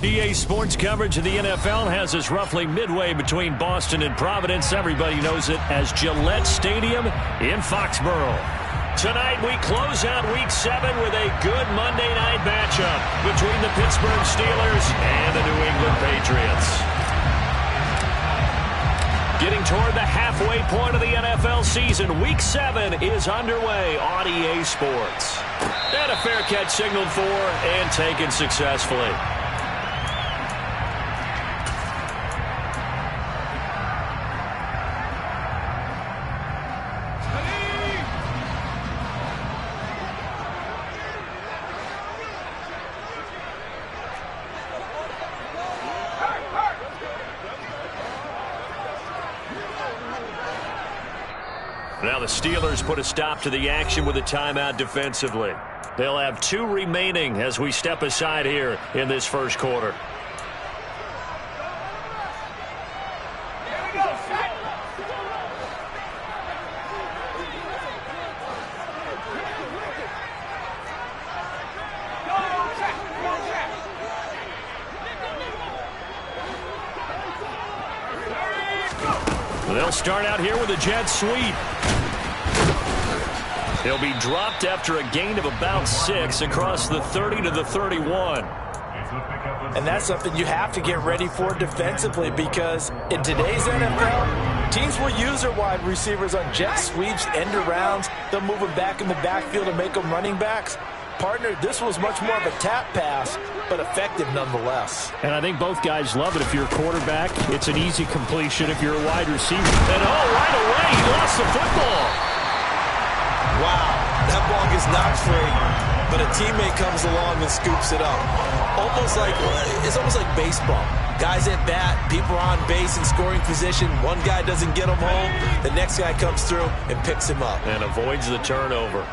EA Sports coverage of the NFL has us roughly midway between Boston and Providence. Everybody knows it as Gillette Stadium in Foxborough. Tonight we close out Week 7 with a good Monday night matchup between the Pittsburgh Steelers and the New England Patriots. Getting toward the halfway point of the NFL season, Week 7 is underway on EA Sports. And a fair catch signaled for and taken successfully. Now the Steelers put a stop to the action with a timeout defensively. They'll have 2 remaining as we step aside here in this first quarter. They'll start out here with a jet sweep. He'll be dropped after a gain of about 6 across the 30 to the 31. And that's something you have to get ready for defensively, because in today's NFL, teams will use their wide receivers on jet sweeps, end arounds. They'll move them back in the backfield and make them running backs. Partner, this was much more of a tap pass, but effective nonetheless. And I think both guys love it. If you're a quarterback, it's an easy completion. If you're a wide receiver, and right away, he lost the football. Wow, that ball gets knocked free, but a teammate comes along and scoops it up. It's almost like baseball. Guys at bat, people are on base in scoring position. One guy doesn't get him home, the next guy comes through and picks him up. And avoids the turnover.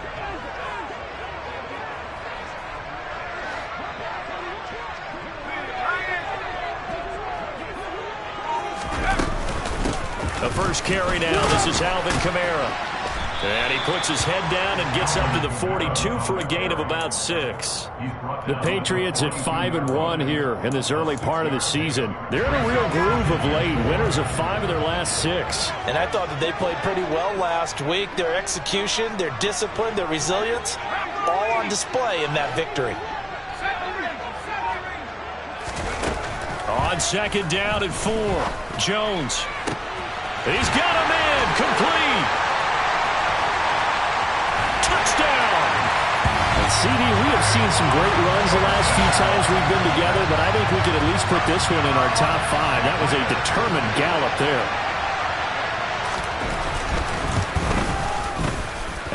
The first carry now, this is Alvin Kamara. And he puts his head down and gets up to the 42 for a gain of about 6. The Patriots at 5-1 here in this early part of the season. They're in a real groove of late. Winners of 5 of their last 6. And I thought that they played pretty well last week. Their execution, their discipline, their resilience, all on display in that victory. On second down and 4, Jones. He's got him in, complete. Touchdown! And CD, we have seen some great runs the last few times we've been together, but I think we could at least put this one in our top 5. That was a determined gallop there.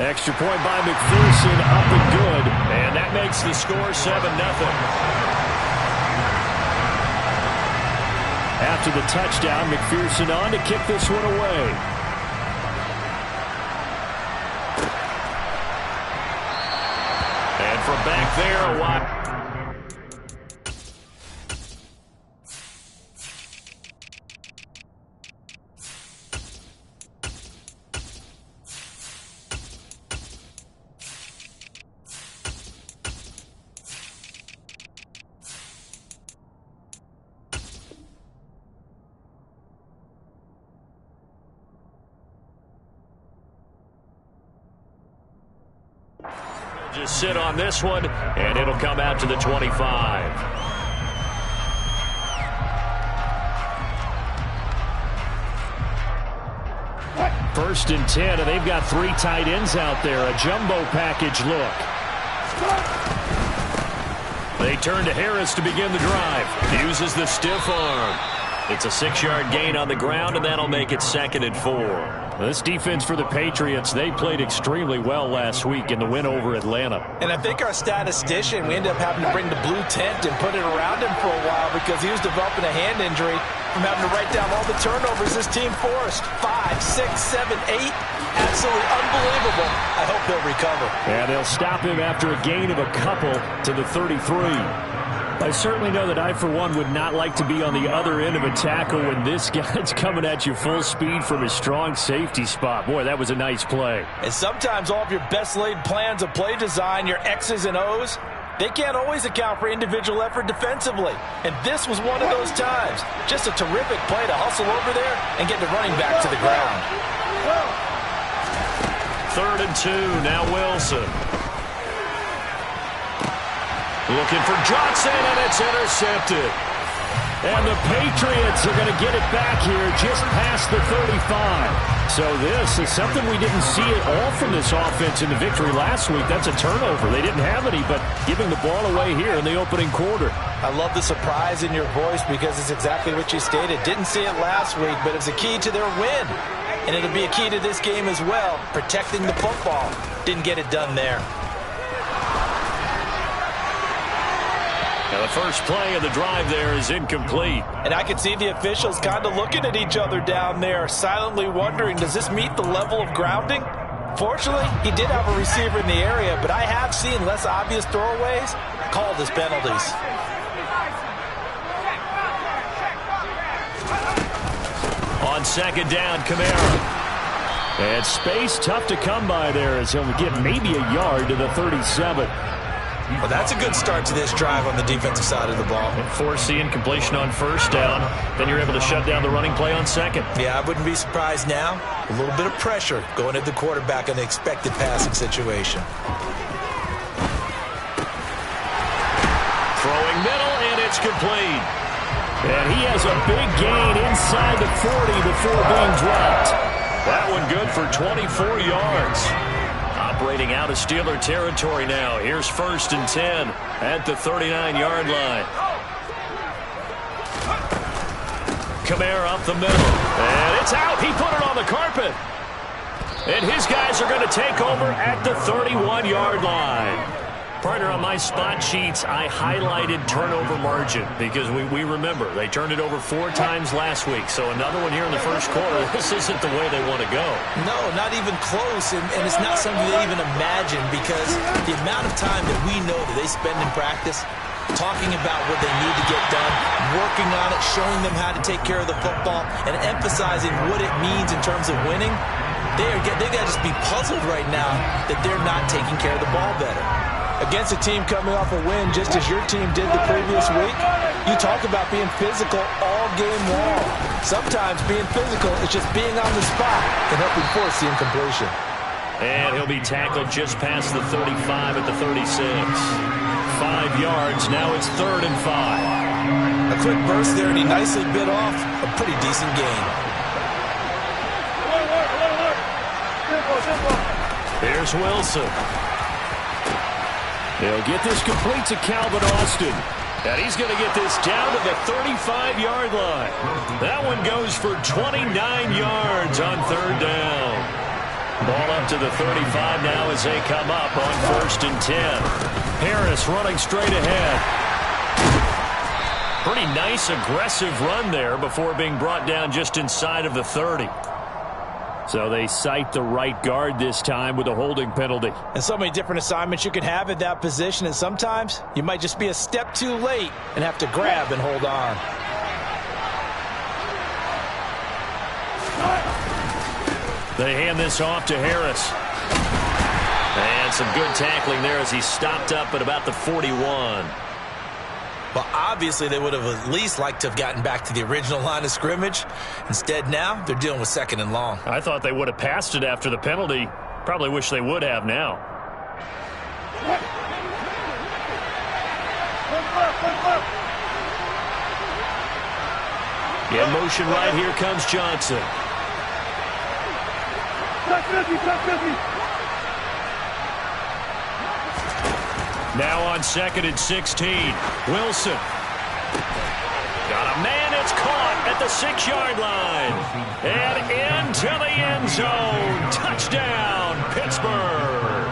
Extra point by McPherson, up and good, and that makes the score 7-0. After the touchdown, McPherson on to kick this one away. And from back there, Watt. Just sit on this one, and it'll come out to the 25. First and 10, and they've got 3 tight ends out there. A jumbo package look. They turn to Harris to begin the drive. Uses the stiff arm. It's a 6-yard gain on the ground, and that'll make it 2nd and 4. This defense for the Patriots, they played extremely well last week in the win over Atlanta. And I think our statistician, we ended up having to bring the blue tent and put it around him for a while because he was developing a hand injury from having to write down all the turnovers this team forced. 5, 6, 7, 8. Absolutely unbelievable. I hope they'll recover. And they'll stop him after a gain of a couple to the 33. I certainly know that I, for one, would not like to be on the other end of a tackle when this guy's coming at you full speed from his strong safety spot. Boy, that was a nice play. And sometimes all of your best laid plans of play design, your X's and O's, They can't always account for individual effort defensively, and this was one of those times. Just a terrific play to hustle over there and get the running back to the ground. 3rd and 2, now Wilson. Looking for Johnson, and it's intercepted. And the Patriots are going to get it back here just past the 35. So this is something we didn't see at all from this offense in the victory last week. That's a turnover. They didn't have any, but giving the ball away here in the opening quarter. I love the surprise in your voice because it's exactly what you stated. Didn't see it last week, but it's a key to their win. And it'll be a key to this game as well, protecting the football. Didn't get it done there. Now the first play of the drive there is incomplete. And I can see the officials kind of looking at each other down there, silently wondering, does this meet the level of grounding? Fortunately, he did have a receiver in the area, but I have seen less obvious throwaways called as penalties. On 2nd down, Kamara. And space tough to come by there as he'll get maybe a yard to the 37. Well, that's a good start to this drive on the defensive side of the ball. And force the incompletion on 1st down. Then you're able to shut down the running play on 2nd. Yeah, I wouldn't be surprised now. A little bit of pressure going at the quarterback in the expected passing situation. Throwing middle, and it's complete. And he has a big gain inside the 40 before being dropped. That one good for 24 yards. Operating out of Steeler territory now. Here's 1st and 10 at the 39-yard line. Kamara up the middle. And it's out. He put it on the carpet. And his guys are going to take over at the 31-yard line. Partner, on my spot sheets, I highlighted turnover margin because we remember they turned it over 4 times last week. So another one here in the first quarter. This isn't the way they want to go. No, not even close, and it's not something they even imagine because the amount of time that we know that they spend in practice talking about what they need to get done, working on it, showing them how to take care of the football, and emphasizing what it means in terms of winning, they got to just be puzzled right now that they're not taking care of the ball better. Against a team coming off a win just as your team did the previous week, you talk about being physical all game long. Sometimes being physical is just being on the spot and helping force the incompletion. And he'll be tackled just past the 35 at the 36. 5 yards, now it's 3rd and 5. A quick burst there, and he nicely bit off a pretty decent gain. Here's Wilson. They'll get this complete to Calvin Austin. And he's going to get this down to the 35-yard line. That one goes for 29 yards on 3rd down. Ball up to the 35 now as they come up on 1st and 10. Harris running straight ahead. Pretty nice, aggressive run there before being brought down just inside of the 30. So they cite the right guard this time with a holding penalty. And so many different assignments you can have at that position, and sometimes you might just be a step too late and have to grab and hold on. They hand this off to Harris. And some good tackling there as he stopped up at about the 41. Well, obviously they would have at least liked to have gotten back to the original line of scrimmage. Instead, now they're dealing with 2nd and long. I thought they would have passed it after the penalty. Probably wish they would have now. In motion right here comes Johnson. Now on 2nd and 16. Wilson. Got a man, it's caught at the 6-yard line. And into the end zone. Touchdown, Pittsburgh.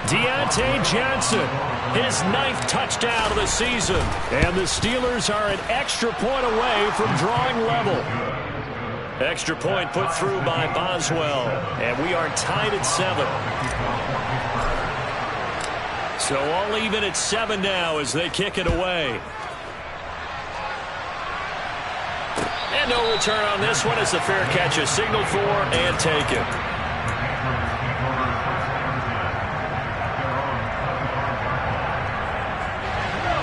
Deontay Johnson, his 9th touchdown of the season. And the Steelers are an extra point away from drawing level. Extra point put through by Boswell. And we are tied at 7. So all even at 7 now as they kick it away. And no return on this one as the fair catch is signaled for and taken.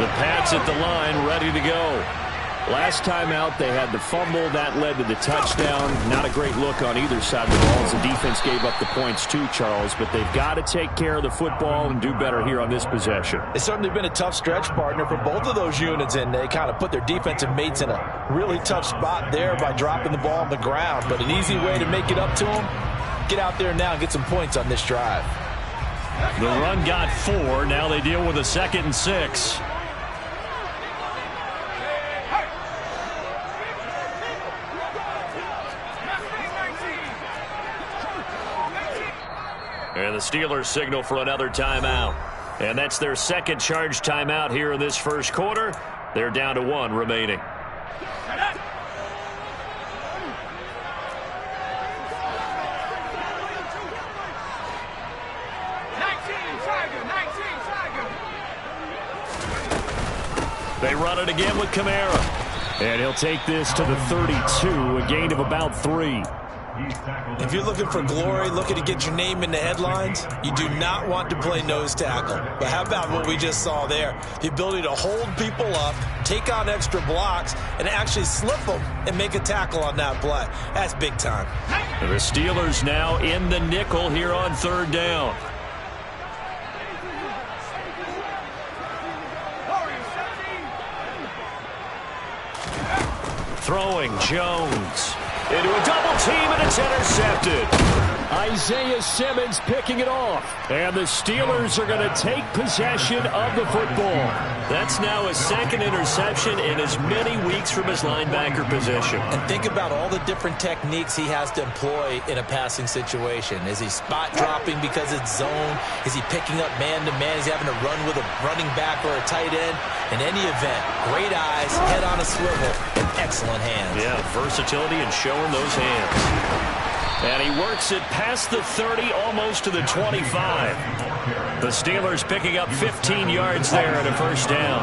The Pats at the line, ready to go. Last time out, they had the fumble. That led to the touchdown. Not a great look on either side of the ball as the defense gave up the points too, Charles. But they've got to take care of the football and do better here on this possession. It's certainly been a tough stretch, partner, for both of those units, and they kind of put their defensive mates in a really tough spot there by dropping the ball on the ground. But an easy way to make it up to them, get out there now and get some points on this drive. The run got 4. Now they deal with a 2nd and 6. And the Steelers signal for another timeout. And that's their second charge timeout here in this first quarter. They're down to 1 remaining. They run it again with Kamara. And he'll take this to the 32, a gain of about 3. If you're looking for glory, looking to get your name in the headlines, you do not want to play nose tackle. But how about what we just saw there? The ability to hold people up, take on extra blocks, and actually slip them and make a tackle on that play. That's big time. The Steelers now in the nickel here on 3rd down. Throwing Jones into a double team, and it's intercepted. Isaiah Simmons picking it off. And the Steelers are going to take possession of the football. That's now his 2nd interception in as many weeks from his linebacker position. And think about all the different techniques he has to employ in a passing situation. Is he spot dropping because it's zone? Is he picking up man-to-man? Is he having to run with a running back or a tight end? In any event, great eyes, head on a swivel, and excellent hands. Yeah, versatility and showing those hands. And he works it past the 30, almost to the 25. The Steelers picking up 15 yards there at a 1st down.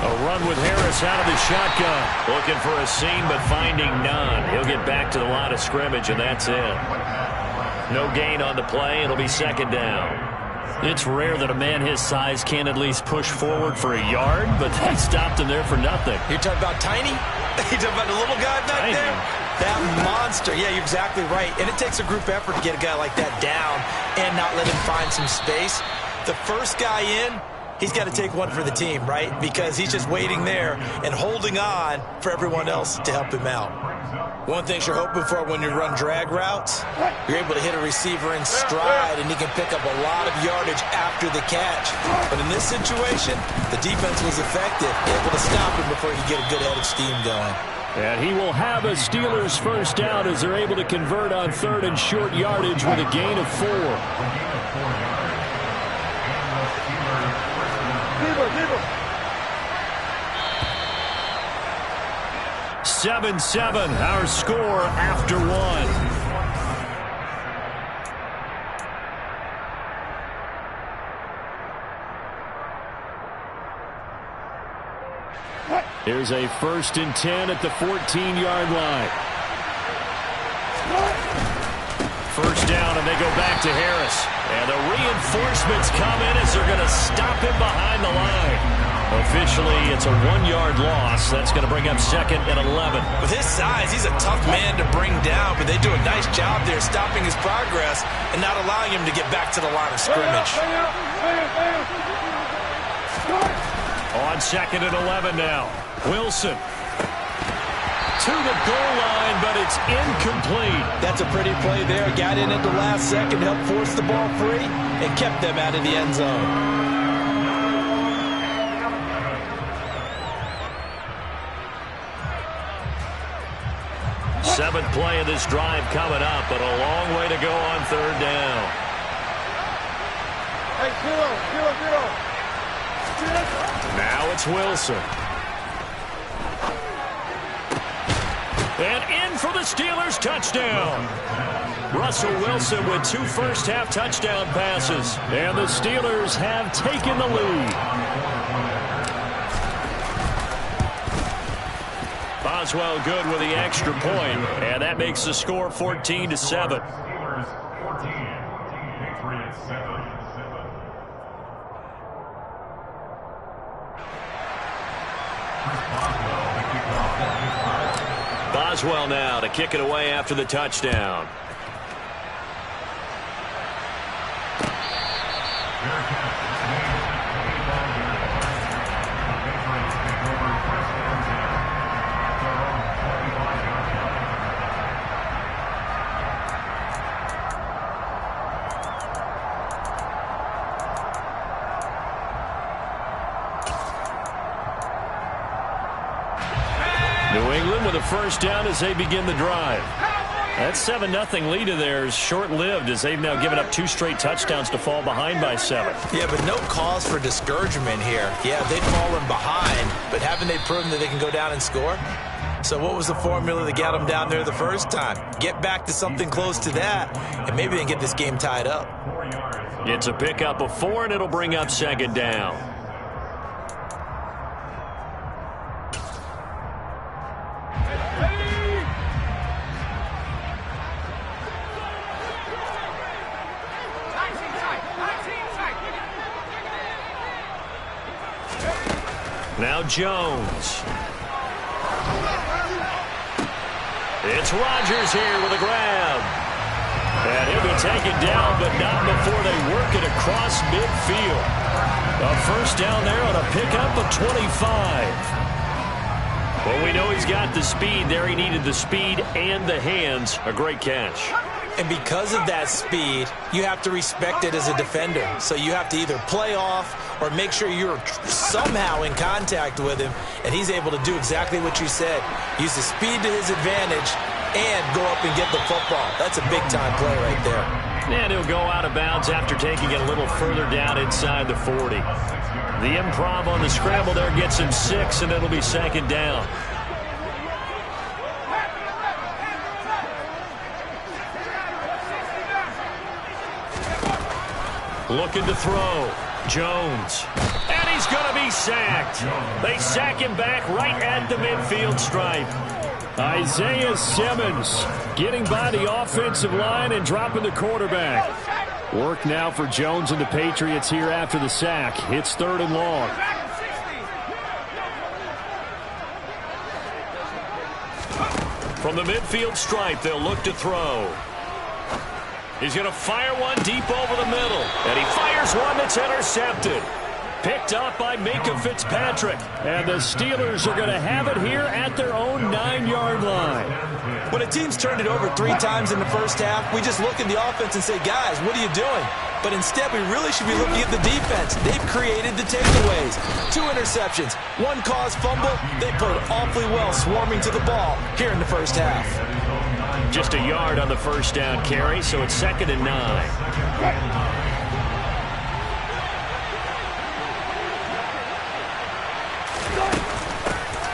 A run with Harris out of the shotgun. Looking for a seam, but finding none. He'll get back to the line of scrimmage, and that's it. No gain on the play. It'll be 2nd down. It's rare that a man his size can't at least push forward for a yard, but they stopped him there for nothing. You're talking about tiny? You're talking about the little guy back there? That monster. Yeah, you're exactly right. And it takes a group effort to get a guy like that down and not let him find some space. The first guy in, he's got to take one for the team, right? Because he's just waiting there and holding on for everyone else to help him out. One thing you're hoping for when you run drag routes, you're able to hit a receiver in stride, and he can pick up a lot of yardage after the catch. But in this situation, the defense was effective, able to stop him before he could get a good head of steam going. And he will have a Steelers 1st down as they're able to convert on 3rd and short yardage with a gain of 4. 7-7, our score after 1. Here's a 1st and 10 at the 14-yard line. 1st down, and they go back to Harris. And the reinforcements come in as they're going to stop him behind the line. Officially, it's a 1-yard loss. That's going to bring up 2nd and 11. With his size, he's a tough man to bring down, but they do a nice job there stopping his progress and not allowing him to get back to the line of scrimmage. On 2nd and 11 now. Wilson to the goal line, but it's incomplete. That's a pretty play there. Got in at the last second, helped force the ball free, and kept them out of the end zone. 7th play of this drive coming up, but a long way to go on 3rd down. Now it's Wilson. And in for the Steelers touchdown. Russell Wilson with 2 first-half touchdown passes. And the Steelers have taken the lead. Boswell good with the extra point, and that makes the score 14-7. Boswell now to kick it away after the touchdown. New England with a first down as they begin the drive. That 7-0 lead of theirs short-lived as they've now given up 2 straight touchdowns to fall behind by 7. Yeah, but no cause for discouragement here. Yeah, they've fallen behind, but haven't they proven that they can go down and score? So what was the formula that got them down there the first time? Get back to something close to that, and maybe they can get this game tied up. It's a pickup of 4, and it'll bring up second down. Now Jones. It's Rodgers here with a grab. And he'll be taken down, but not before they work it across midfield. A first down there on a pickup of 25. Well, we know he's got the speed there. He needed the speed and the hands. A great catch. And because of that speed, you have to respect it as a defender. So you have to either play off or make sure you're somehow in contact with him, and he's able to do exactly what you said. Use the speed to his advantage and go up and get the football. That's a big-time play right there. And he'll go out of bounds after taking it a little further down inside the 40. The improv on the scramble there gets him 6, and it'll be second down. Looking to throw. Jones. And he's going to be sacked. They sack him back right at the midfield stripe. Isaiah Simmons getting by the offensive line and dropping the quarterback. Work now for Jones and the Patriots here after the sack. It's 3rd and long. From the midfield stripe, they'll look to throw. He's going to fire one deep over the middle. And he fires one that's intercepted. Picked up by Minka Fitzpatrick. And the Steelers are going to have it here at their own 9-yard line. When a team's turned it over 3 times in the first half, we just look at the offense and say, guys, what are you doing? But instead, we really should be looking at the defense. They've created the takeaways. 2 interceptions, 1 caused fumble. They played awfully well swarming to the ball here in the first half. Just a yard on the first down carry, so it's 2nd and 9.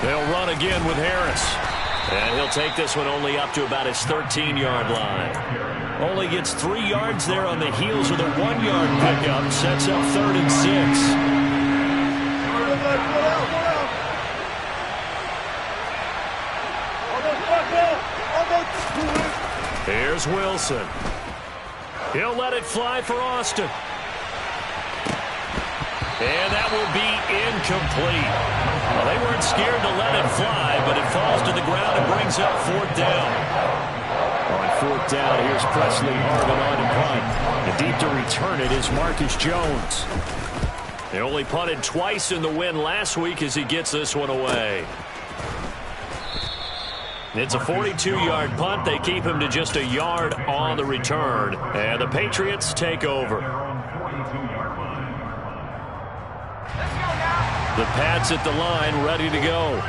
They'll run again with Harris. And he'll take this one only up to about his 13-yard line. Only gets 3 yards there on the heels of the 1-yard pickup. Sets up 3rd and 6. Here's Wilson. He'll let it fly for Austin. And that will be incomplete. Well, they weren't scared to let it fly, but it falls to the ground and brings up 4th down. On 4th down, here's Presley Harvin on to punt. And deep to return it is Marcus Jones. They only punted twice in the win last week as he gets this one away. It's a 42-yard punt. They keep him to just a yard on the return. And the Patriots take over. The Pats at the line, ready to go.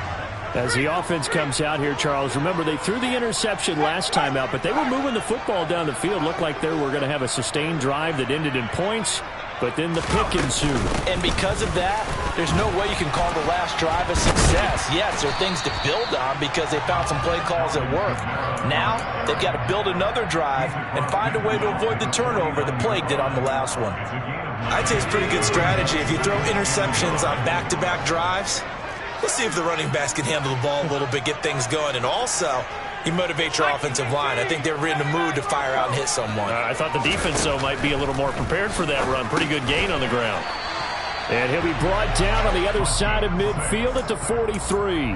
As the offense comes out here, Charles, remember they threw the interception last time out, but they were moving the football down the field. Looked like they were going to have a sustained drive that ended in points. But then the pick ensued. And because of that, there's no way you can call the last drive a success. Yes, there are things to build on because they found some play calls that work. Now, they've got to build another drive and find a way to avoid the turnover that plagued it on the last one. I'd say it's pretty good strategy. If you throw interceptions on back-to-back drives, we'll see if the running backs can handle the ball a little bit, get things going. And also, you motivate your offensive line. I think they're in the mood to fire out and hit someone. I thought the defense, though, might be a little more prepared for that run. Pretty good gain on the ground. And he'll be brought down on the other side of midfield at the 43.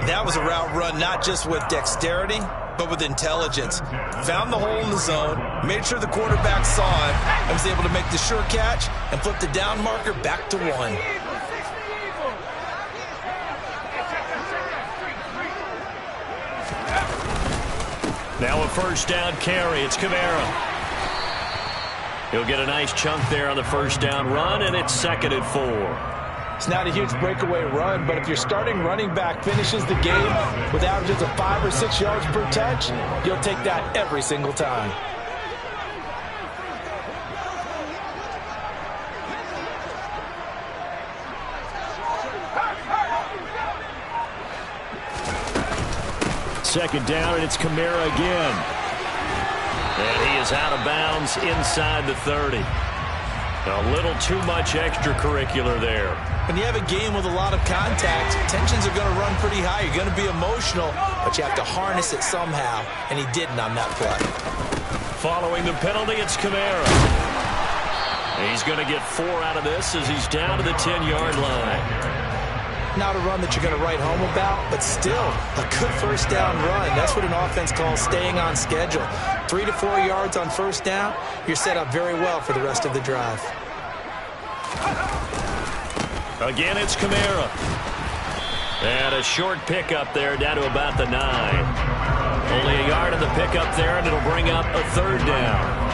That was a route run not just with dexterity, but with intelligence. Found the hole in the zone, made sure the quarterback saw it, and was able to make the sure catch and flip the down marker back to 1. Now a first down carry. It's Kamara. He'll get a nice chunk there on the first down run, and it's 2nd and 4. It's not a huge breakaway run, but if your starting running back finishes the game with averages of 5 or 6 yards per touch, you'll take that every single time. Second down, and it's Kamara again. And he is out of bounds inside the 30. A little too much extracurricular there. When you have a game with a lot of contact, tensions are going to run pretty high. You're going to be emotional, but you have to harness it somehow, and he didn't on that play. Following the penalty, it's Kamara. He's going to get 4 out of this as he's down to the 10-yard line. Not a run that you're going to write home about, but still a good first down run. That's what an offense calls staying on schedule. 3 to 4 yards on first down, you're set up very well for the rest of the drive. Again, it's Kamara. And a short pickup there down to about the 9. Only a yard of the pickup there, and it'll bring up a 3rd down.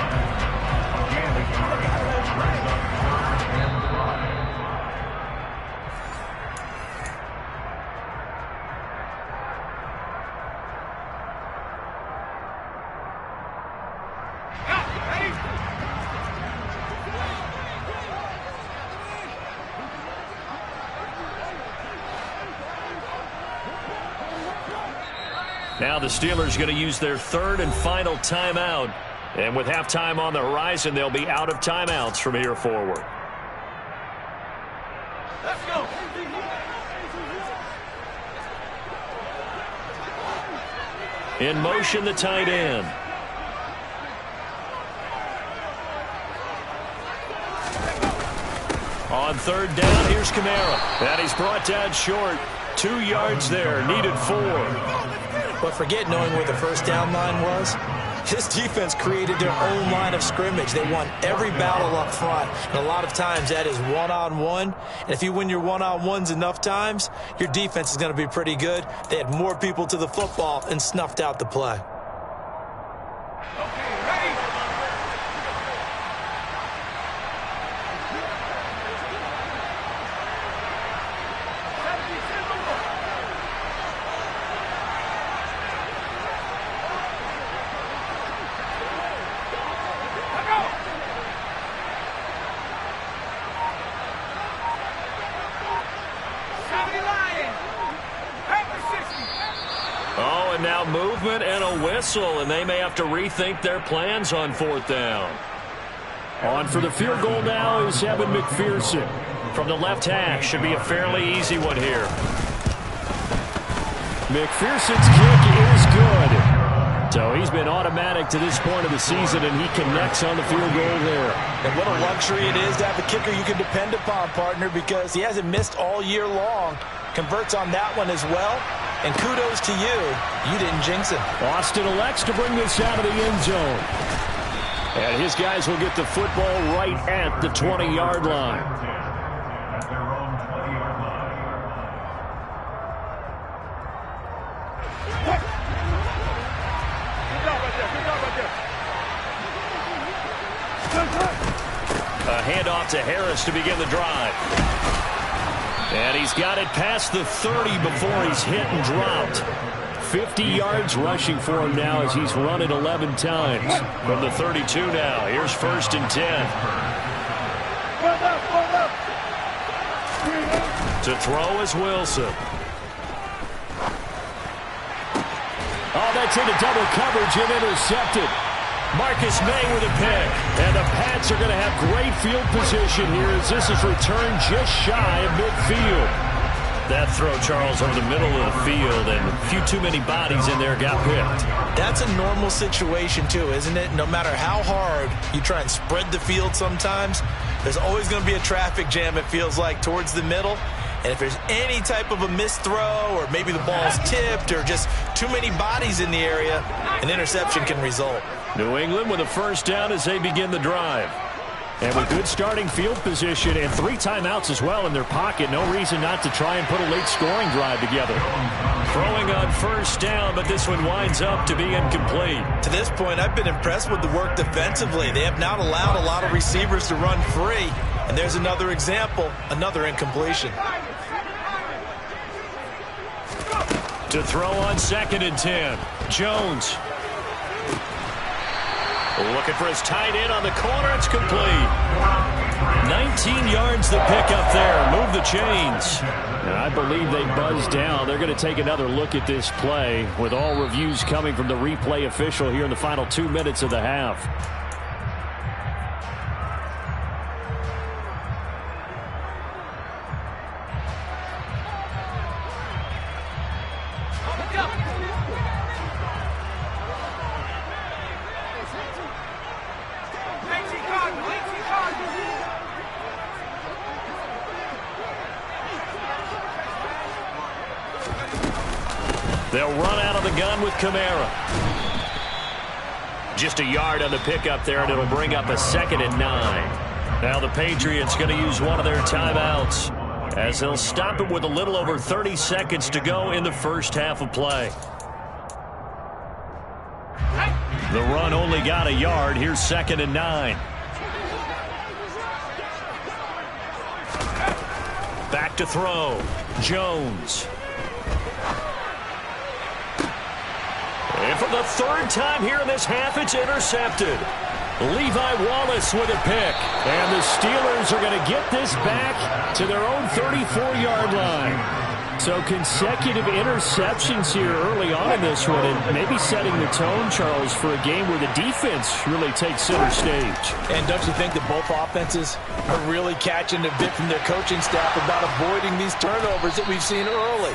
Now the Steelers going to use their 3rd and final timeout. And with halftime on the horizon, they'll be out of timeouts from here forward. Let's go. In motion, the tight end. On 3rd down, here's Kamara. And he's brought down short. 2 yards there, needed 4. But forget knowing where the first down line was. This defense created their own line of scrimmage. They won every battle up front. And a lot of times that is one-on-one. And if you win your one-on-ones enough times, your defense is going to be pretty good. They had more people to the football and snuffed out the play. Movement and a whistle, and they may have to rethink their plans on 4th down. On for the field goal now is Evan McPherson. From the left hash, should be a fairly easy one here. McPherson's kick is good. So he's been automatic to this point of the season, and he connects on the field goal there. And what a luxury it is to have a kicker you can depend upon, partner, because he hasn't missed all year long. Converts on that one as well. And kudos to you. You didn't jinx it. Austin elects to bring this out of the end zone. And his guys will get the football right at the 20-yard line. A handoff to Harris to begin the drive. And he's got it past the 30 before he's hit and dropped. 50 yards rushing for him now as he's run it 11 times. From the 32 now, here's 1st and 10. To throw is Wilson. Oh, that's into double coverage and intercepted. Marcus May with a pick. And the Pats are going to have great field position here as this is returned just shy of midfield. That throw, Charles, over the middle of the field, and a few too many bodies in there got picked. That's a normal situation, too, isn't it? No matter how hard you try and spread the field sometimes, there's always going to be a traffic jam, it feels like, towards the middle. And if there's any type of a missed throw, or maybe the ball's tipped, or just too many bodies in the area, an interception can result. New England with a first down as they begin the drive. And with good starting field position and 3 timeouts as well in their pocket, no reason not to try and put a late scoring drive together. Throwing on first down, but this one winds up to be incomplete. To this point, I've been impressed with the work defensively. They have not allowed a lot of receivers to run free. And there's another example, another incompletion. To throw on 2nd and 10, Jones. Looking for his tight end on the corner. It's complete. 19 yards the pick up there. Move the chains. And I believe they buzzed down. They're going to take another look at this play with all reviews coming from the replay official here in the final 2 minutes of the half. They'll run out of the gun with Kamara. Just a yard on the pickup there, and it'll bring up a 2nd and 9. Now the Patriots going to use one of their timeouts as they'll stop it with a little over 30 seconds to go in the first half of play. The run only got a yard. Here's 2nd and 9. Back to throw. Jones. And for the 3rd time here in this half, it's intercepted. Levi Wallace with a pick. And the Steelers are going to get this back to their own 34-yard line. So consecutive interceptions here early on in this one, and maybe setting the tone, Charles, for a game where the defense really takes center stage. And don't you think that both offenses are really catching a bit from their coaching staff about avoiding these turnovers that we've seen early?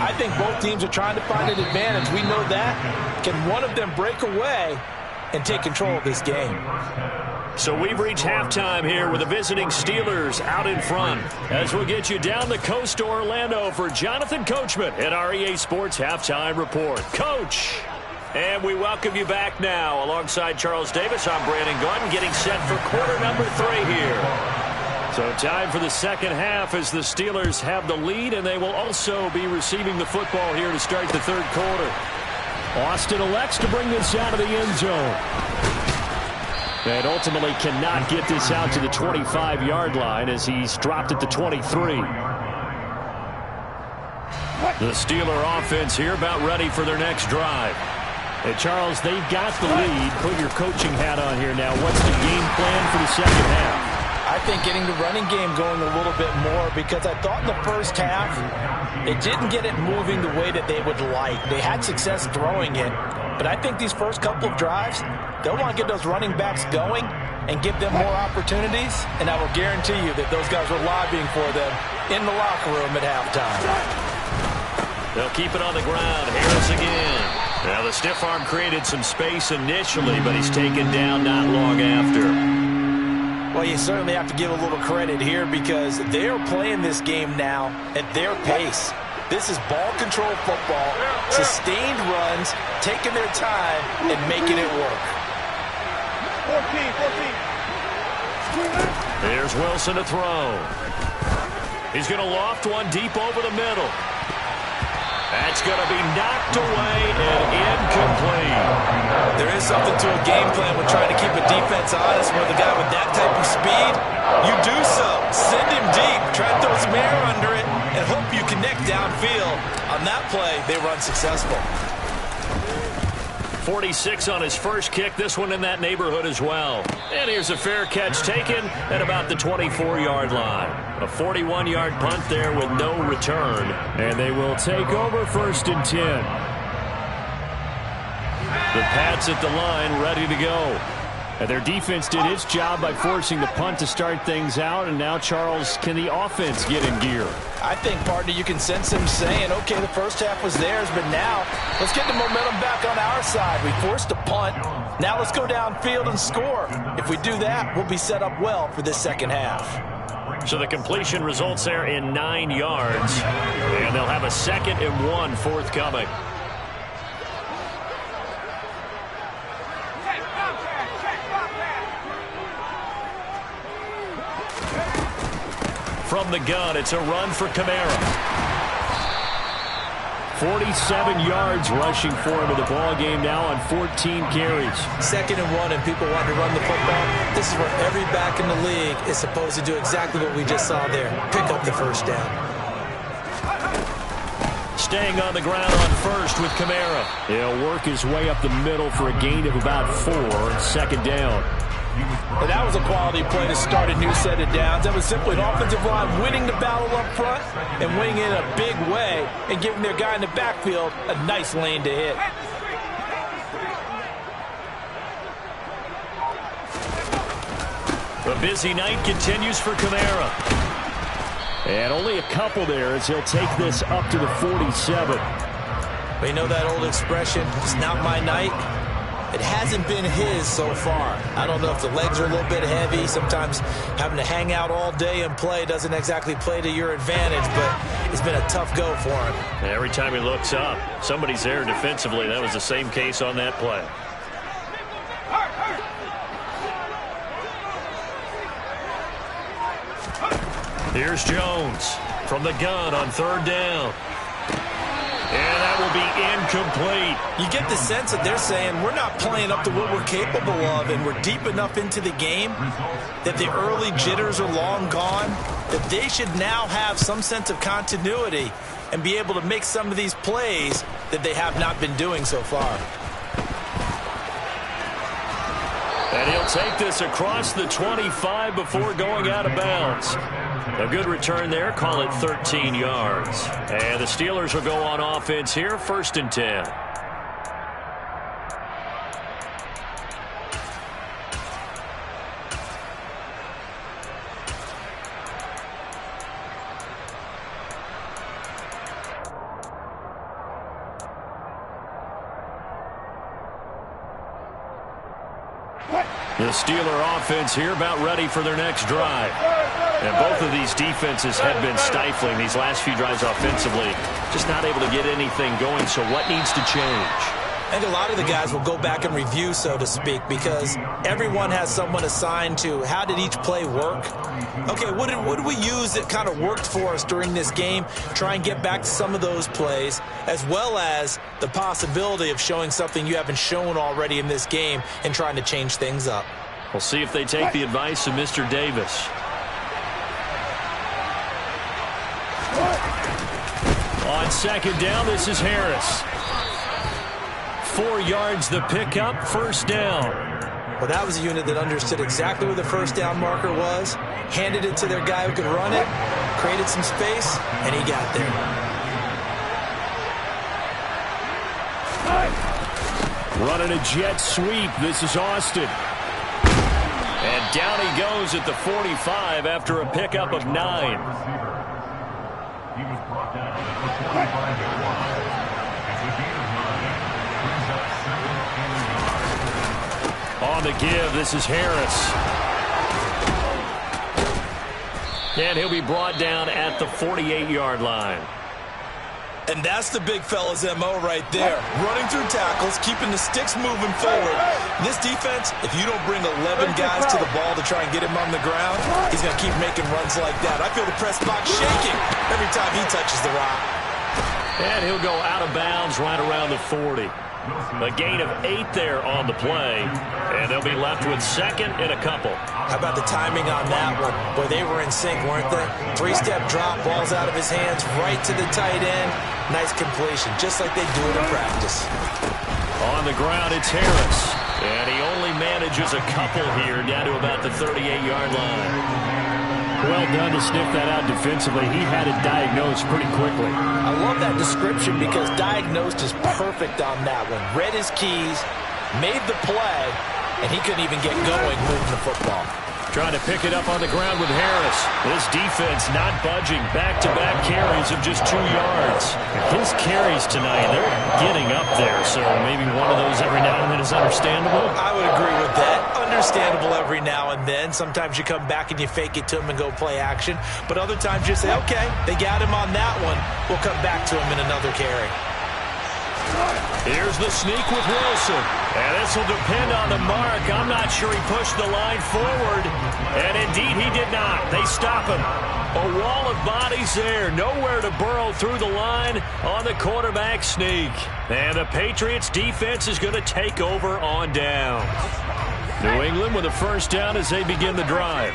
I think both teams are trying to find an advantage. We know that. Can one of them break away and take control of this game? So we've reached halftime here with the visiting Steelers out in front. As we'll get you down the coast to Orlando for Jonathan Coachman at our EA Sports Halftime Report. Coach! And we welcome you back now. Alongside Charles Davis, I'm Brandon Gordon, getting set for quarter number 3 here. So time for the second half as the Steelers have the lead, and they will also be receiving the football here to start the 3rd quarter. Austin elects to bring this out of the end zone. And ultimately cannot get this out to the 25-yard line as he's dropped at the 23. The Steeler offense here about ready for their next drive. And Charles, they've got the lead. Put your coaching hat on here now. What's the game plan for the second half? I think getting the running game going a little bit more, because I thought in the first half it didn't get it moving the way that they would like. They had success throwing it, but I think these first couple of drives, they'll want to get those running backs going and give them more opportunities, and I will guarantee you that those guys were lobbying for them in the locker room at halftime. They'll keep it on the ground. Harris again. Now the stiff arm created some space initially, but he's taken down not long after. Well, you certainly have to give a little credit here because they're playing this game now at their pace. This is ball control football, sustained runs, taking their time, and making it work. 14. Here's Wilson to throw. He's going to loft one deep over the middle. That's going to be knocked away and incomplete. There is something to a game plan when trying to keep a defense honest with a guy with that type of speed. You do so. Send him deep. Try to throw some air under it and hope you connect downfield. On that play, they run successful. 46 on his first kick. This one in that neighborhood as well. And here's a fair catch taken at about the 24-yard line. A 41-yard punt there with no return. And they will take over 1st and 10. The Pats at the line ready to go. And their defense did its job by forcing the punt to start things out. And now, Charles, can the offense get in gear? I think, partner, you can sense him saying, okay, the first half was theirs, but now let's get the momentum back on our side. We forced a punt. Now let's go downfield and score. If we do that, we'll be set up well for this second half. So the completion results there in 9 yards, and they'll have a 2nd and 1 forthcoming. From the gun, it's a run for Kamara. 47 yards rushing for him in the ball game now on 14 carries. 2nd and 1, and people want to run the football. This is where every back in the league is supposed to do exactly what we just saw there. Pick up the first down. Staying on the ground on first with Kamara. He'll work his way up the middle for a gain of about 4. 2nd down. And that was a quality play to start a new set of downs. That was simply an offensive line winning the battle up front and winning it in a big way and giving their guy in the backfield a nice lane to hit. The busy night continues for Kamara. And only a couple there as he'll take this up to the 47. But you know that old expression, it's not my night? It hasn't been his so far. I don't know if the legs are a little bit heavy. Sometimes having to hang out all day and play doesn't exactly play to your advantage, but it's been a tough go for him. Every time he looks up, somebody's there defensively. That was the same case on that play. Here's Jones from the gun on 3rd down. And that will be incomplete. You get the sense that they're saying we're not playing up to what we're capable of, and we're deep enough into the game that the early jitters are long gone, that they should now have some sense of continuity and be able to make some of these plays that they have not been doing so far. And he'll take this across the 25 before going out of bounds. A good return there. Call it 13 yards. And the Steelers will go on offense here. 1st and 10. The Steeler offense here about ready for their next drive. And both of these defenses have been stifling these last few drives offensively. Just not able to get anything going, so what needs to change? I think a lot of the guys will go back and review, so to speak, because everyone has someone assigned to how did each play work. Okay, what did we use that kind of worked for us during this game? Try and get back to some of those plays, as well as the possibility of showing something you haven't shown already in this game and trying to change things up. We'll see if they take the advice of Mr. Davis. On 2nd down, this is Harris. 4 yards the pickup, 1st down. Well, that was a unit that understood exactly where the 1st down marker was, handed it to their guy who could run it, created some space, and he got there. Running a jet sweep, this is Austin. And down he goes at the 45 after a pickup of 9. On the give, this is Harris. And he'll be brought down at the 48-yard line. And that's the big fella's MO right there. Running through tackles, keeping the sticks moving forward. This defense, if you don't bring 11 guys to the ball to try and get him on the ground, he's going to keep making runs like that. I feel the press box shaking every time he touches the rock. And he'll go out of bounds right around the 40. A gain of 8 there on the play, and they'll be left with 2nd and a couple. How about the timing on that one? Boy, they were in sync, weren't they? 3-step drop, balls out of his hands, right to the tight end. Nice completion, just like they do it in practice. On the ground, it's Harris. And he only manages a couple here, down to about the 38-yard line. Well done to sniff that out defensively. He had it diagnosed pretty quickly. I love that description because diagnosed is perfect on that one. Read his keys, made the play, and he couldn't even get going moving the football. Trying to pick it up on the ground with Harris. This defense not budging. Back-to-back carries of just 2 yards. His carries tonight, they're getting up there. So maybe one of those every now and then is understandable. I would agree with that. Understandable every now and then. Sometimes you come back and you fake it to him and go play action. But other times you say, okay, they got him on that one. We'll come back to him in another carry. Here's the sneak with Wilson. And this will depend on the mark. I'm not sure he pushed the line forward. And indeed he did not. They stop him. A wall of bodies there. Nowhere to burrow through the line on the quarterback sneak. And the Patriots defense is going to take over on down. New England with a first down as they begin the drive.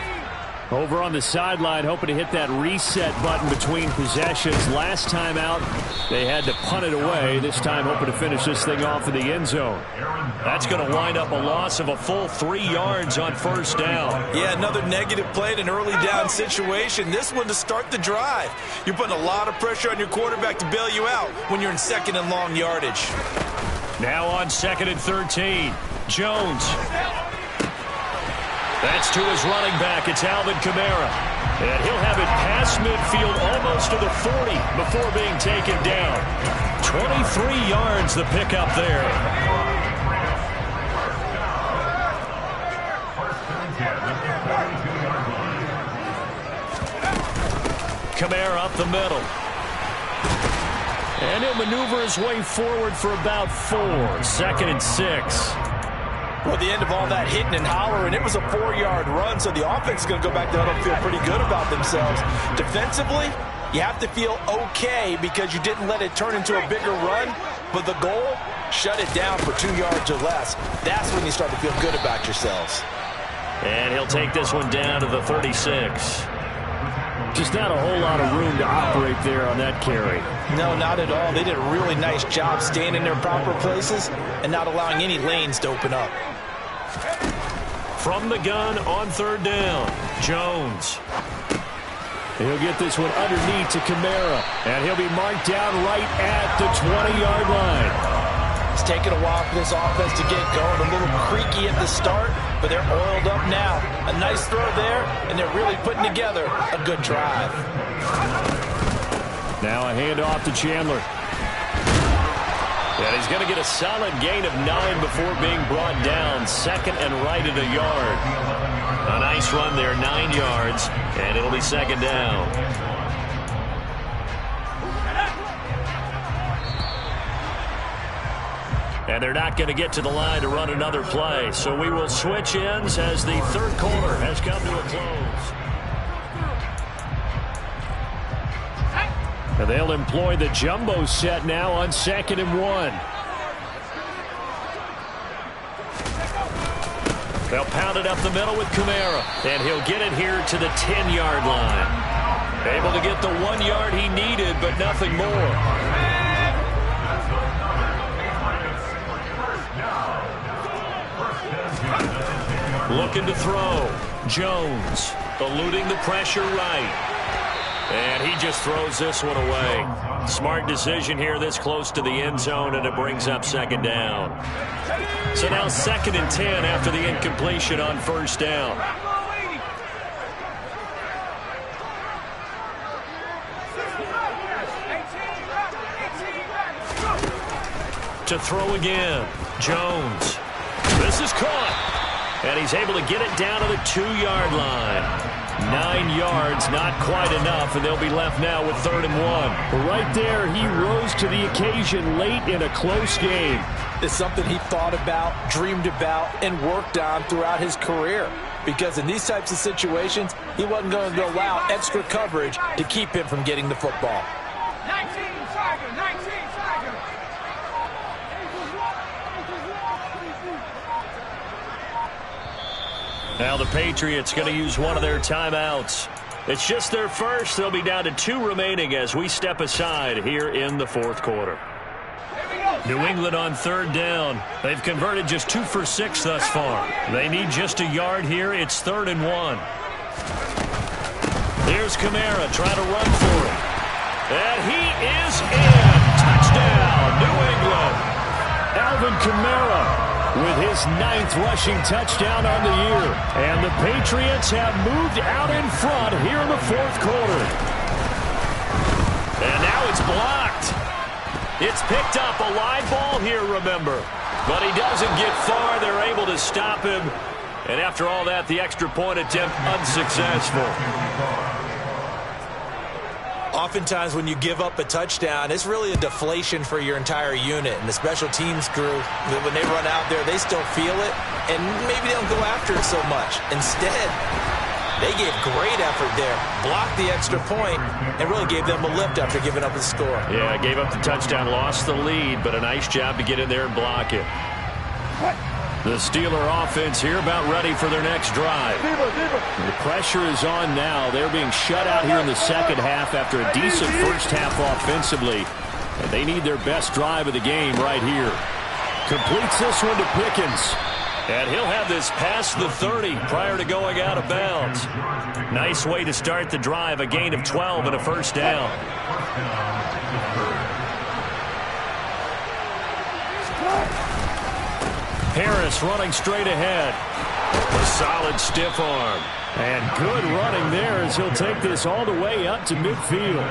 Over on the sideline, hoping to hit that reset button between possessions. Last time out, they had to punt it away. This time, hoping to finish this thing off in the end zone. That's going to wind up a loss of a full 3 yards on first down. Yeah, another negative play in an early down situation. This one to start the drive. You're putting a lot of pressure on your quarterback to bail you out when you're in second and long yardage. Now on 2nd and 13. Jones. That's to his running back. It's Alvin Kamara. And he'll have it past midfield almost to the 40 before being taken down. 23 yards the pickup there. Kamara up the middle. And he'll maneuver his way forward for about 4. 2nd and 6. Well, the end of all that hitting and hollering, it was a 4-yard run, so the offense is going to go back there and feel pretty good about themselves. Defensively, you have to feel okay because you didn't let it turn into a bigger run, but the goal, shut it down for 2 yards or less. That's when you start to feel good about yourselves. And he'll take this one down to the 36. Just not a whole lot of room to operate there on that carry. No, not at all. They did a really nice job staying in their proper places and not allowing any lanes to open up. From the gun on 3rd down, Jones. He'll get this one underneath to Kamara, and he'll be marked down right at the 20-yard line. It's taken a while for this offense to get going. A little creaky at the start, but they're oiled up now. A nice throw there, and they're really putting together a good drive. Now a handoff to Chandler. And he's going to get a solid gain of 9 before being brought down. 2nd and right at a yard. A nice run there, 9 yards, and it'll be 2nd down. And they're not going to get to the line to run another play. So we will switch ends as the 3rd quarter has come to a close. And they'll employ the jumbo set now on 2nd and 1. They'll pound it up the middle with Kamara. And he'll get it here to the 10-yard line. Able to get the 1 yard he needed, but nothing more. Looking to throw. Jones eluding the pressure right. And he just throws this one away. Smart decision here this close to the end zone, and it brings up 2nd down. So now 2nd and 10 after the incompletion on 1st down. To throw again. Jones. This is caught. And he's able to get it down to the 2-yard line. 9 yards, not quite enough, and they'll be left now with 3rd and 1. Right there, he rose to the occasion late in a close game. It's something he thought about, dreamed about, and worked on throughout his career. Because in these types of situations, he wasn't going to allow extra coverage to keep him from getting the football. 19 seconds, 19 seconds. Now the Patriots going to use one of their timeouts. It's just their first. They'll be down to 2 remaining as we step aside here in the 4th quarter. New England on 3rd down. They've converted just 2 for 6 thus far. They need just a yard here. It's 3rd and 1. Here's Kamara trying to run for it. And he is in. Touchdown, New England. Alvin Kamara with his 9th rushing touchdown on the year. And the Patriots have moved out in front here in the 4th quarter. And now it's blocked. It's picked up, a live ball here, remember. But he doesn't get far. They're able to stop him. And after all that, the extra point attempt unsuccessful. Oftentimes when you give up a touchdown, it's really a deflation for your entire unit. And the special teams crew, when they run out there, they still feel it. And maybe they don't go after it so much. Instead, they gave great effort there, blocked the extra point, and really gave them a lift after giving up the score. Yeah, gave up the touchdown, lost the lead, but a nice job to get in there and block it. The Steeler offense here about ready for their next drive. The pressure is on now. They're being shut out here in the second half after a decent first half offensively. And they need their best drive of the game right here. Completes this one to Pickens. And he'll have this past the 30 prior to going out of bounds. Nice way to start the drive, a gain of 12 and a first down. Harris running straight ahead. A solid stiff arm. And good running there as he'll take this all the way up to midfield.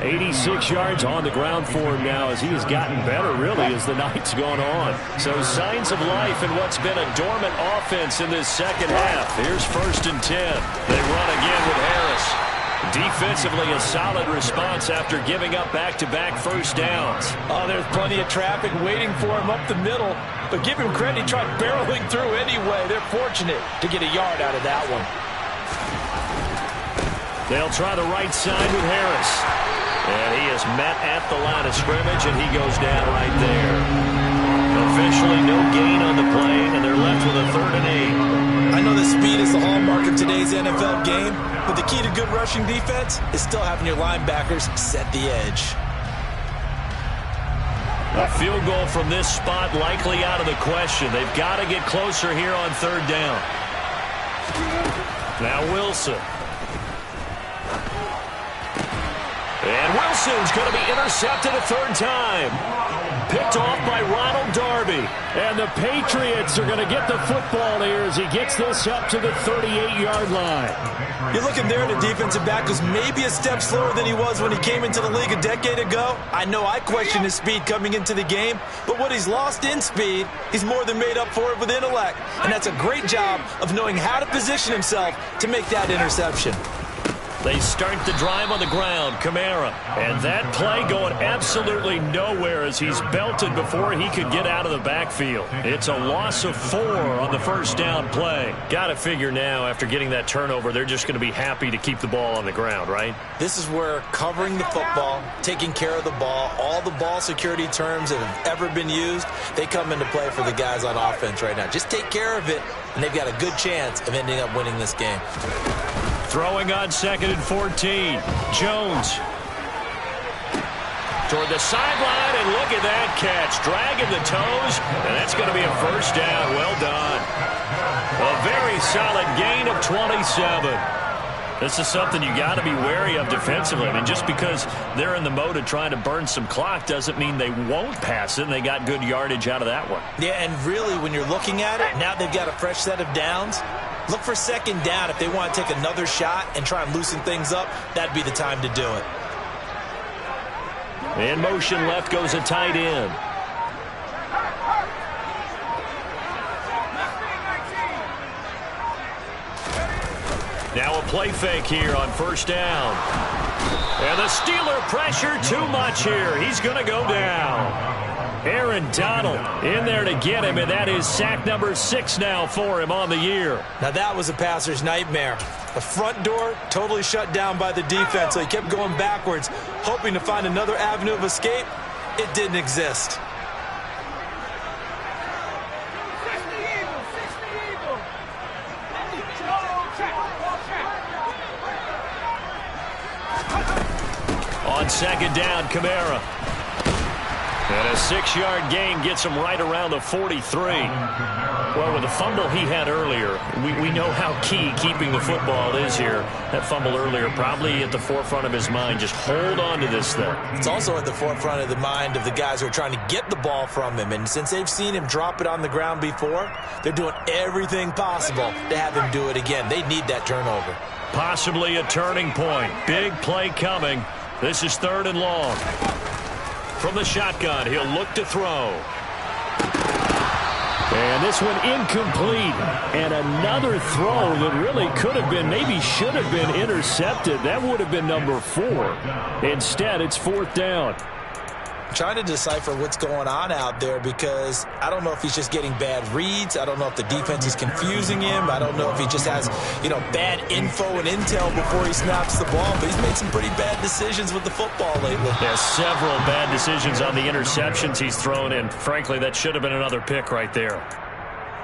86 yards on the ground for him now as he has gotten better, really, as the night's gone on. So signs of life in what's been a dormant offense in this second half. Here's 1st and 10. They run again with Harris. Defensively, a solid response after giving up back-to-back first downs. Oh, there's plenty of traffic waiting for him up the middle. But give him credit, he tried barreling through anyway. They're fortunate to get a yard out of that one. They'll try the right side with Harris. And he is met at the line of scrimmage, and he goes down right there. Officially no gain on the play, and they're left with a 3rd and 8. I know that speed is the hallmark of today's NFL game, but the key to good rushing defense is still having your linebackers set the edge. A field goal from this spot likely out of the question. They've got to get closer here on 3rd down. Now Wilson. And Wilson's going to be intercepted a 3rd time. Picked off by Ronald Darby. And the Patriots are going to get the football here as he gets this up to the 38-yard line. You're looking there at a defensive back who's maybe a step slower than he was when he came into the league a decade ago. I know I questioned his speed coming into the game, but what he's lost in speed, he's more than made up for it with intellect. And that's a great job of knowing how to position himself to make that interception. They start the drive on the ground, Kamara. And that play going absolutely nowhere as he's belted before he could get out of the backfield. It's a loss of 4 on the first down play. Got to figure now, after getting that turnover, they're just going to be happy to keep the ball on the ground, right? This is where covering the football, taking care of the ball, all the ball security terms that have ever been used, they come into play for the guys on offense right now. Just take care of it, and they've got a good chance of ending up winning this game. Throwing on 2nd and 14. Jones. Toward the sideline, and look at that catch. Dragging the toes, and that's going to be a first down. Well done. A very solid gain of 27. This is something you got to be wary of defensively. I mean, just because they're in the mode of trying to burn some clock doesn't mean they won't pass it, and they got good yardage out of that one. Yeah, and really, when you're looking at it, now they've got a fresh set of downs. Look for 2nd down. If they want to take another shot and try and loosen things up, that'd be the time to do it. In motion left goes a tight end. Now a play fake here on 1st down. And the Steeler pressure too much here. He's going to go down. Aaron Donald in there to get him, and that is sack number 6 now for him on the year. Now that was a passer's nightmare. The front door totally shut down by the defense, so he kept going backwards, hoping to find another avenue of escape. It didn't exist. On 2nd down, Kamara. And a 6-yard gain gets him right around the 43. Well, with the fumble he had earlier, we know how key keeping the football is here. That fumble earlier probably at the forefront of his mind. Just hold on to this thing. It's also at the forefront of the mind of the guys who are trying to get the ball from him. And since they've seen him drop it on the ground before, they're doing everything possible to have him do it again. They need that turnover. Possibly a turning point. Big play coming. This is 3rd and long. From the shotgun, he'll look to throw. And this one incomplete. And another throw that really could have been, maybe should have been intercepted. That would have been number 4. Instead, it's 4th down. Trying to decipher what's going on out there because I don't know if he's just getting bad reads. I don't know if the defense is confusing him. I don't know if he just has, bad info and intel before he snaps the ball. But he's made some pretty bad decisions with the football lately. Yeah, several bad decisions on the interceptions he's thrown in. Frankly, that should have been another pick right there.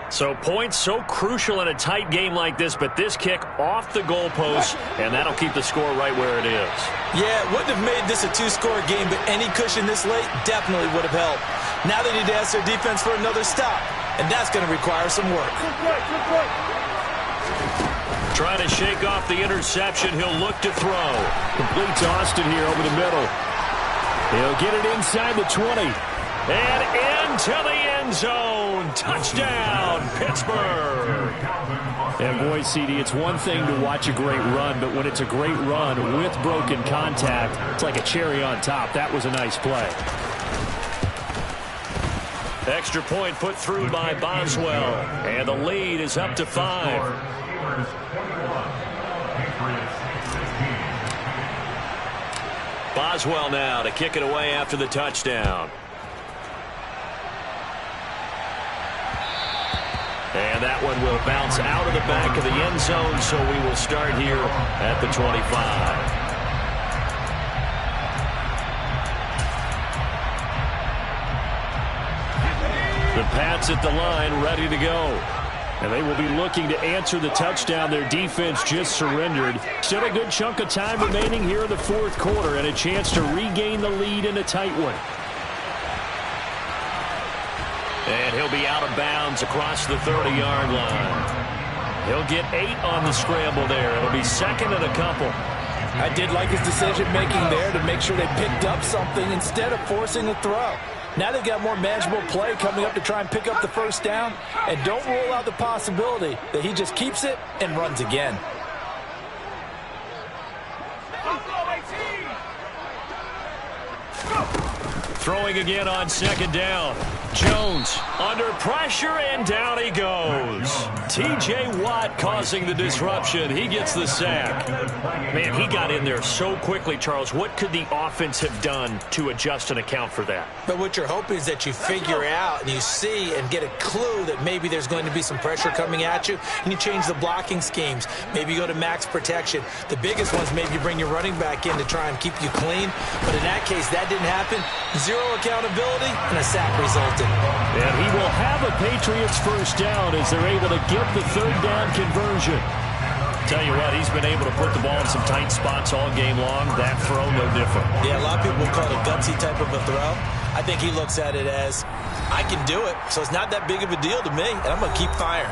So points so crucial in a tight game like this, but this kick off the goalpost, and that'll keep the score right where it is. Yeah, it wouldn't have made this a 2-score game, but any cushion this late definitely would have helped. Now they need to ask their defense for another stop, and that's going to require some work. Trying to shake off the interception. He'll look to throw. Completes Austin here over the middle. He'll get it inside the 20. And into the end zone. Touchdown, Pittsburgh. And boy, CD, it's one thing to watch a great run, but when it's a great run with broken contact, it's like a cherry on top. That was a nice play. Extra point put through by Boswell. And the lead is up to 5. Boswell now to kick it away after the touchdown. And that one will bounce out of the back of the end zone, so we will start here at the 25. The Pats at the line, ready to go. And they will be looking to answer the touchdown their defense just surrendered. Still a good chunk of time remaining here in the 4th quarter and a chance to regain the lead in a tight one. And he'll be out of bounds across the 30-yard line. He'll get 8 on the scramble there. It'll be 2nd and a couple. I did like his decision-making there to make sure they picked up something instead of forcing a throw. Now they've got more manageable play coming up to try and pick up the 1st down. And don't rule out the possibility that he just keeps it and runs again. Throwing again on 2nd down. Jones under pressure, and down he goes. T.J. Watt causing the disruption. He gets the sack. Man, he got in there so quickly, Charles. What could the offense have done to adjust and account for that? But what you're hoping is that you figure out and you see and get a clue that maybe there's going to be some pressure coming at you, and you change the blocking schemes. Maybe you go to max protection. The biggest ones, maybe you bring your running back in to try and keep you clean. But in that case, that didn't happen. 0 accountability, and a sack resulted. And he will have a Patriots 1st down as they're able to get the 3rd down conversion. Tell you what, he's been able to put the ball in some tight spots all game long. That throw, no different. Yeah, a lot of people will call it a gutsy type of a throw. I think he looks at it as, I can do it, so it's not that big of a deal to me, and I'm going to keep firing.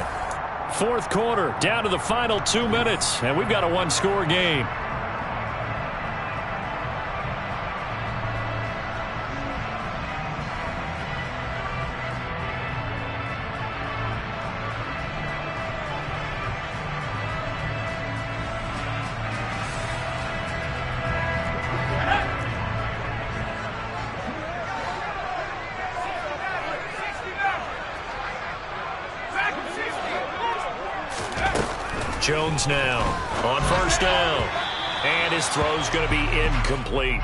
4th quarter, down to the final 2 minutes, and we've got a 1-score game. Jones now on 1st down. And his throw's going to be incomplete.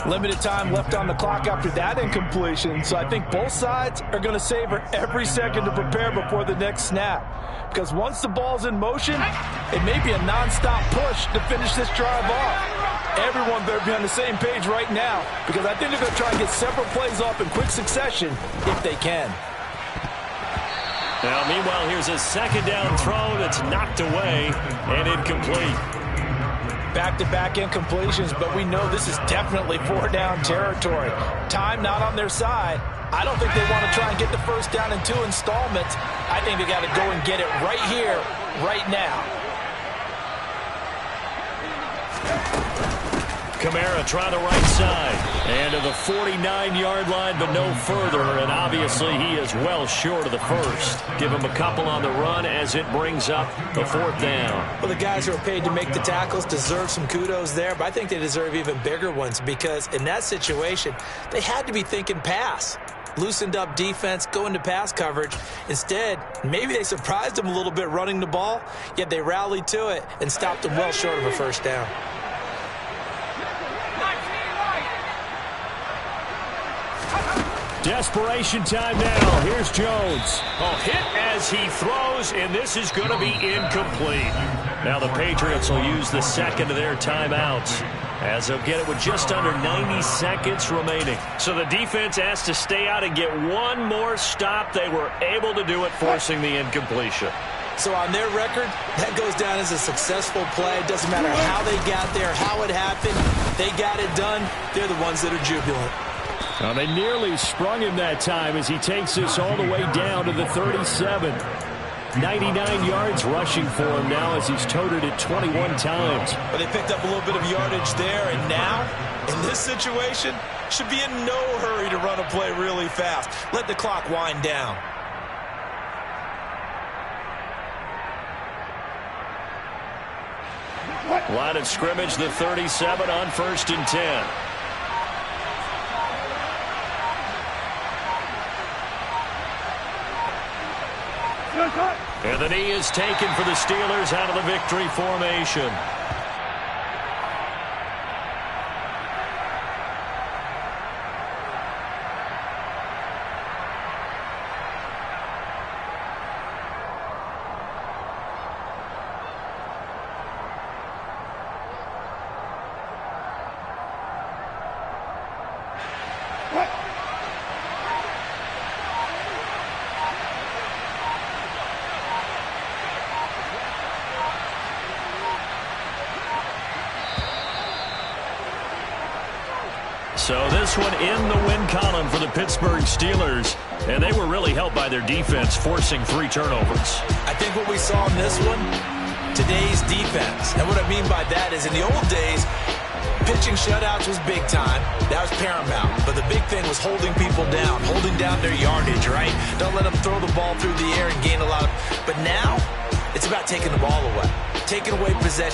Limited time left on the clock after that incompletion, so I think both sides are going to savor every second to prepare before the next snap. Because once the ball's in motion, it may be a nonstop push to finish this drive off. Everyone better be on the same page right now, because I think they're going to try and get several plays off in quick succession if they can. Now, meanwhile, here's a 2nd down throw that's knocked away and incomplete. Back-to-back incompletions, but we know this is definitely four-down territory. Time not on their side. I don't think they want to try and get the first down in 2 installments. I think they got to go and get it right here, right now. Kamara try the right side. And to the 49-yard line, but no further. And obviously, he is well short of the first. Give him a couple on the run as it brings up the 4th down. Well, the guys who are paid to make the tackles deserve some kudos there, but I think they deserve even bigger ones because in that situation, they had to be thinking pass. Loosened up defense, go into pass coverage. Instead, maybe they surprised them a little bit running the ball, yet they rallied to it and stopped them well short of a first down. Desperation time now. Here's Jones. Oh, hit as he throws, and this is going to be incomplete. Now the Patriots will use the second of their timeouts as they'll get it with just under 90 seconds remaining. So the defense has to stay out and get one more stop. They were able to do it, forcing the incompletion. So on their record, that goes down as a successful play. It doesn't matter how they got there, how it happened. They got it done. They're the ones that are jubilant. Well, they nearly sprung him that time as he takes this all the way down to the 37. 99 yards rushing for him now as he's toted it 21 times. But they picked up a little bit of yardage there, and now, in this situation, should be in no hurry to run a play really fast. Let the clock wind down. Line of scrimmage, the 37 on 1st and 10. And the knee is taken for the Steelers out of the victory formation. So this one in the win column for the Pittsburgh Steelers. And they were really helped by their defense, forcing 3 turnovers. I think what we saw in this one, today's defense. And what I mean by that is in the old days, pitching shutouts was big time. That was paramount. But the big thing was holding people down, holding down their yardage, right? Don't let them throw the ball through the air and gain a lot of... But now, it's about taking the ball away. Taking away possession.